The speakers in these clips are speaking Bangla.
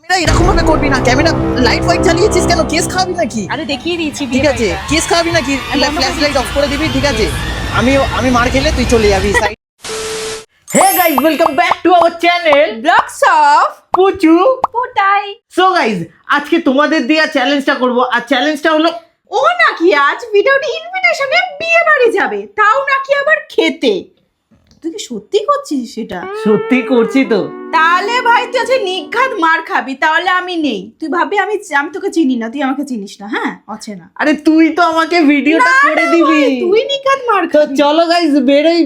ক্যামেরা এরকম ভাবে করবি না, ক্যামেরা লাইট ফাইট জ্বালিয়েছিস কেন? কেস খাওয়াবি নাকি? আরে দেখিয়ে দিয়েছি ঠিক আছে, কেস খাওয়াবি নাকি? ফ্ল্যাশ লাইট অফ করে দিবি, ঠিক আছে? আমি মার খেলে তুই চলে যাবি side. Hey guys, welcome back to our channel blogs of Puchu Potai. So guys, আজকে তোমাদের দেয়া চ্যালেঞ্জটা করব, আর চ্যালেঞ্জটা হলো ও নাকি আজ ভিডিওটি ইনভিটেশনে বিয়ে বাড়ি যাবে, তাও নাকি আবার খেতে। তুই কি সত্যি করছিস সেটা? সত্যি করছি তো। তাহলে ভাই তুই আজকে নিঘাত মার খাবি, তাহলে আমি নেই। তুই ভাবি আমি তোকে চিনি না, তুই আমাকে চিনিস না। হ্যাঁ, অচেনা। আরে তুই তো আমাকে ভিডিওটা না, করে না দিবি। ভাই, তুই নিঘাত মার তো খাবি। চলো গাইস,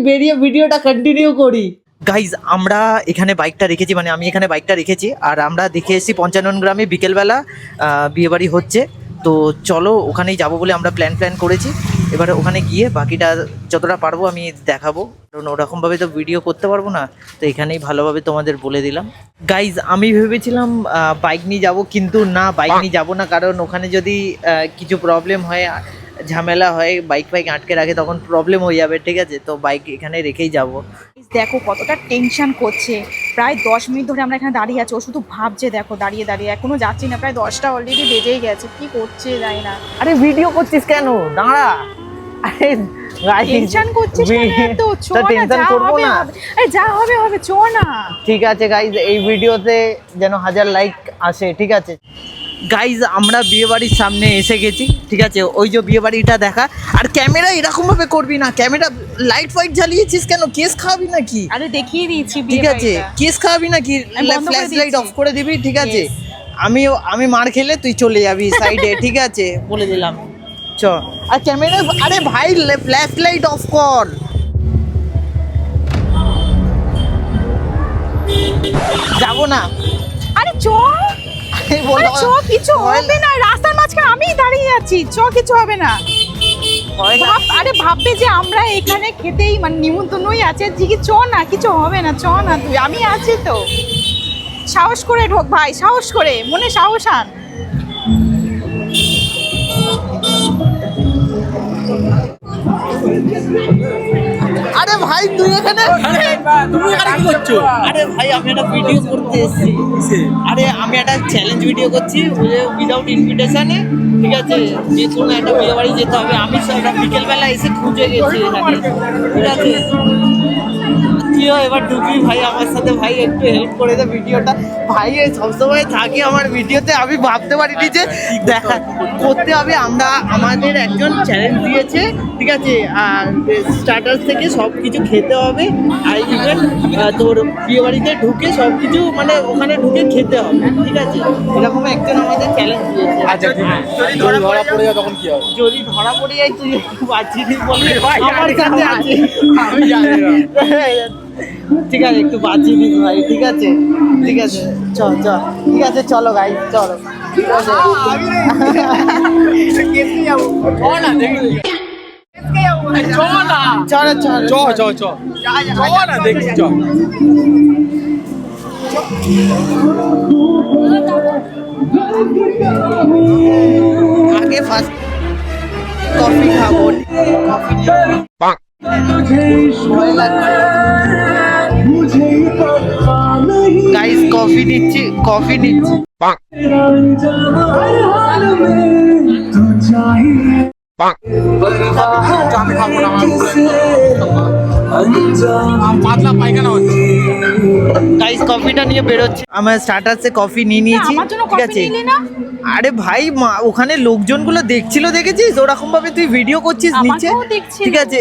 বেরিয়ে ভিডিওটা কন্টিনিউ করি। গাইজ, আমরা এখানে বাইকটা রেখেছি, মানে আমি এখানে বাইকটা রেখেছি, আর আমরা দেখে এসেছি ৫৫ গ্রামে বিকেলবেলা বিয়েবাড়ি হচ্ছে। তো চলো ওখানেই যাবো বলে আমরা প্ল্যান করেছি। এবারে ওখানে গিয়ে বাকিটা যতটা পারবো আমি দেখাবো, কারণ ওরকমভাবে তো ভিডিও করতে পারবো না, তো এখানেই ভালোভাবে তোমাদের বলে দিলাম। গাইজ, আমি ভেবেছিলাম বাইক নিয়ে যাবো, কিন্তু না, বাইক নিয়ে যাবো না, কারণ ওখানে যদি কিছু প্রবলেম হয়, ঝামেলা হয়, বাইক আটকে রাখে, তখন প্রবলেম হয়ে যাবে, ঠিক আছে? তো বাইক এখানে রেখেই যাব। দেখো কতটা টেনশন করছে। প্রায় 10 মিনিট ধরে আমরা এখানে দাঁড়িয়ে আছি, ও শুধু ভাবছে। দেখো দাঁড়িয়ে এখনো যাচ্ছি না, প্রায় 10টা অলরেডি বেজেই গেছে। কি করছে জানি না। আরে ভিডিও করছিস কেন? দাঁড়া। আরে টেনশন করছিস কেন? তো চ না, টেনশন যা করবো হবে না। আরে যা হবে চ না। ঠিক আছে গাইজ, এই ভিডিওতে যেন 1000 লাইক আসে, ঠিক আছে? গাইজ, আমরা বিয়ে বাড়ির সামনে এসে গেছি, ঠিক আছে? ওই যে বিয়ে বাড়িটা দেখা, আর ক্যামেরা এরকম ভাবে করবি না, ক্যামেরা লাইট ফাইট জ্বালিয়েছিস কেন? কেস খাওয়াবি নাকি? আরে দেখিয়ে দিয়েছি, ঠিক আছে, কেস খাওয়াবি নাকি? ফ্ল্যাশ লাইট অফ করে দিবি, ঠিক আছে? আমি মার খেলে তুই চলে যাবি সাইডে, ঠিক আছে? বলে দিলাম। চ। আর ক্যামেরা, আরে ভাই ফ্ল্যাশ লাইট অফ কর। যাবো না। আরে চ। বলো চ, কিছু হবে না। রাস্তার মাঝখানে আমি দাঁড়িয়ে আছি, চ, কিছু হবে না। আরে ভাববে যে আমরা এখানে খেতেই, মানে নিমন্ত্রণই আছে, জিগি চ না, কিছু হবে না, চ না তুই, আমি আছি তো। সাহস করে ঢোক ভাই, সাহস করে, মনে সাহস আন। আরে ভাই তুই এখানে, তুমি এখানে কি করছো? আরে ভাই আমি একটা ভিডিও করতে এসেছি। আরে আমি একটা চ্যালেঞ্জ ভিডিও করছি, উইদাউট ইনভিটেশনে, ঠিক আছে? যে কোনো একটা বিয়ে বাড়ি যেতে হবে, আমি সেটা বিকেলবেলা এসে খুঁজে গেছি এখানে, ঠিক আছে? তুইও এবার ঢুকবি ভাই আমার সাথে, ভাই একটু হেল্প করে দে ভিডিওটা। ভাই সবসময় থাকে আমার ভিডিওতে, আমি ভাবতে পারিনি যে দেখা করতে হবে। আমাদের একজন চ্যালেঞ্জ দিয়েছে, ঠিক আছে? আর স্টার্টার থেকে সব কিছু খেতে হবে, আর ইভেন তোর বিয়ে বাড়িতে ঢুকে সব কিছু, মানে ওখানে ঢুকে খেতে হবে, ঠিক আছে? এরকম একজন আমাদের চ্যালেঞ্জ দিয়েছে। আচ্ছা, যদি ধরা পড়ে যায় তখন কি হবে? যদি ধরা পড়ে যায় তুই একটু বাঁচিয়ে দিস, বলবি আমার সাথে আছে। আমি জানি না। ঠিক আছে, একটু বাঁচিয়ে দিস ভাই, ঠিক আছে? ঠিক আছে, চল, ঠিক আছে, চলো গাই, চলো, ঠিক আছে? আগে ফার্স্ট কফি খাবো, গাইস কফি নিচ্ছি। আমি খাবো না, আমার পাতলা পায়খানা হচ্ছে। গাইস কফিটা নিয়ে বেরোচ্ছে, আমার স্টার্টারসে কফি নিয়ে নিয়েছি, আমার জন্য ঠিক কফি আছে? নিলি না? আরে ভাই ওখানে লোকজনগুলো দেখেছিস ওরকম ভাবে তুই ভিডিও করছিস নিচে, আমাকেও দেখছিল। ঠিক আছে?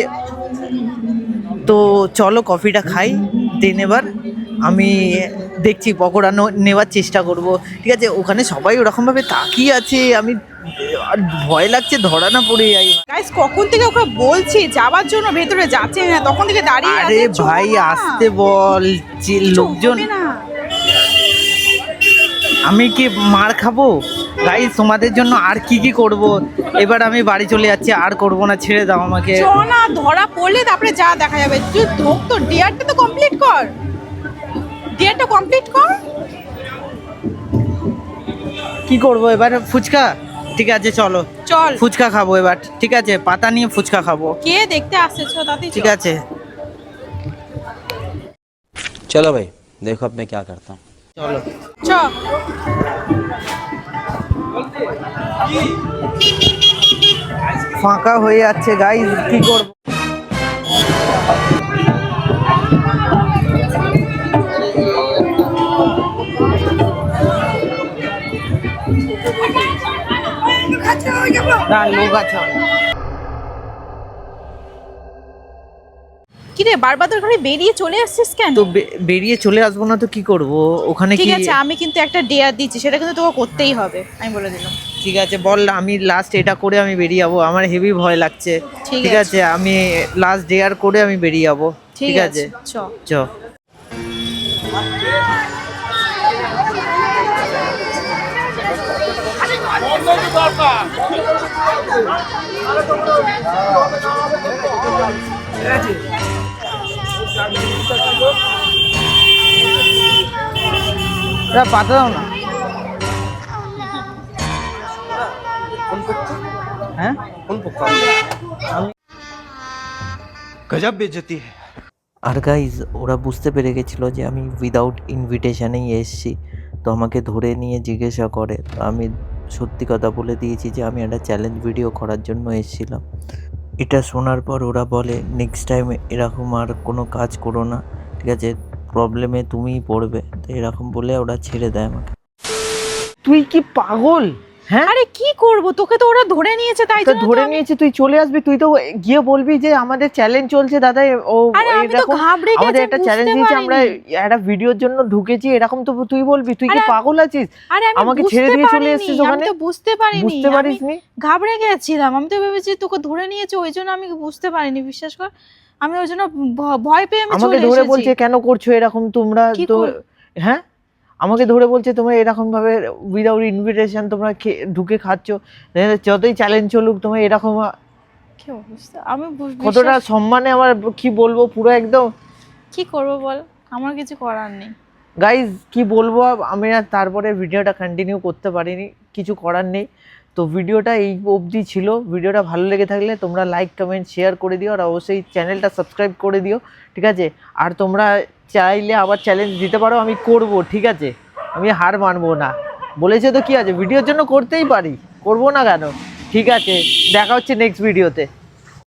তো চলো কফিটা খাই, দেন এবার আমি দেখছি পকোড়া নেওয়ার চেষ্টা করব, ঠিক আছে? ওখানে সবাই ওরকম ভাবে তাকিয়ে আছে, আমি আর ভয় লাগছে ধরা না পড়ে যাই। গাইস কখন থেকে ওকে বলছি যাওয়ার জন্য, ভেতরে যাচ্ছে না, তখন থেকে দাঁড়িয়ে আছে। আরে চ ভাই না। আসতে বল, যে লোকজন, হবে না। আমি কি মার খাবো? গাইস তোমাদের জন্য আর কি করব, এবার আমি বাড়ি চলে যাচ্ছি, আর করব না, ছেড়ে দাও আমাকে। চ না, ধরা পড়লে তারপরে যা দেখা যাবে। তুই ঢোক, তো ডিয়ারটা তো কমপ্লিট কর, কি করব এবার? ফুচকা, ঠিক আছে চলো চল। ফুচকা খাবো এবার, ঠিক আছে? পাতা নিয়ে ফুচকা খাবো, কে দেখতে আসছে? চ তাতেই ঠিক আছে? चलो भाई देखो अब मैं क्या करता हूँ। চলো। চ। ফাঁকা হয়ে যাচ্ছে গাইস, কি করব? না, লোক আছে অনেক। কি রে বারবার তোর ঘরে বেরিয়ে চলে আসছিস কেন? তো বেরিয়ে চলে আসবো না তো কি করব ওখানে? ঠিক কি আছে, আমি কিন্তু একটা ডেয়ার দিচ্ছি, সেটা কিন্তু তোকে করতেই হবে, আমি বলে দিলাম। ঠিক আছে বল, আমি লাস্ট এটা করে আমি বেরিয়ে যাবো। আমার হেভি ভয় লাগছে। ঠিক ঠিক আছে, আমি লাস্ট ডেয়ার করে আমি বেরিয়ে যাবো। ঠিক আছে, চ। চ। পাতা দাও না। হ্যাঁ, गजब बेइज्जती है। আর গাইজ ওরা বুঝতে পেরে গেছিলো যে আমি উইদাউট ইনভিটেশনেই এসেছি, তো আমাকে ধরে নিয়ে জিজ্ঞাসা করে। তো আমি সত্যি কথা বলে দিয়েছি যে আমি একটা চ্যালেঞ্জ ভিডিও করার জন্য এসেছিলাম। এটা শোনার পর ওরা বলে নেক্সট টাইম এরকম আর কোনো কাজ করো না, ঠিক আছে, প্রবলেমে তুমিই পড়বে। তো এরকম বলে ওরা ছেড়ে দেয় আমাকে। তুই কি পাগল? হ্যাঁ, আরে কি করব, তোকে তো ওরা ধরে নিয়েছে, তাই তো জন্য ধরে নিয়েছে, তুই চলে আসবি। তুই তো গিয়ে বলবি যে আমাদের চ্যালেঞ্জ চলছে দাদা, ও আরে আমি তো এরকম ঘাবড়ে গেছি, আমাদের একটা চ্যালেঞ্জ দিয়েছে, আমরা একটা ভিডিওর জন্য ঢুকেছি, এরকম তো তুই বলবি। তুই কি পাগল আছিস? আরে আমি আমাকে ছেড়ে দিয়ে চলে এসেছিস ওখানে? আমি তো বুঝতে পারিনি, বুঝতে পারিসনি? ঘাবড়ে গেছিলাম। আমি তো ভেবেছি তোকে ধরে নিয়েছে, ওই জন্য আমি বুঝতে পারিনি, বিশ্বাস কর। আমি ওই জন্য ভয় পেয়ে আমি চলে আমাকে এসেছি। ধরে বলছে কেন করছো এরকম তোমরা? তো হ্যাঁ, আমাকে ধরে বলছে তোমরা এরকম ভাবে উইদাউট ইনভিটেশন তোমরা ঢুকে খাচ্ছ, যতই চ্যালেঞ্জ চলুক তোমরা এরকম। কি অবস্থা, আমি কতটা সম্মানে আমার, কি বলবো, পুরো একদম। কি করব বল, আমার কিছু করার নেই। গাইজ কি বলবো, আমি আর তারপরে ভিডিওটা কন্টিনিউ করতে পারিনি, কিছু করার নেই। তো ভিডিওটা এই অবধি ছিল। ভিডিওটা ভালো লেগে থাকলে তোমরা লাইক কমেন্ট শেয়ার করে দিও, আর অবশ্যই চ্যানেলটা সাবস্ক্রাইব করে দিও, ঠিক আছে। আর তোমরা চাইলে আবার চ্যালেঞ্জ দিতে পারো, আমি করব, ঠিক আছে, আমি হার মানবো না। বলেছে তো কি আছে, ভিডিওর জন্য করতেই পারি, করবো না কেন? ঠিক আছে, দেখা হচ্ছে নেক্সট ভিডিওতে।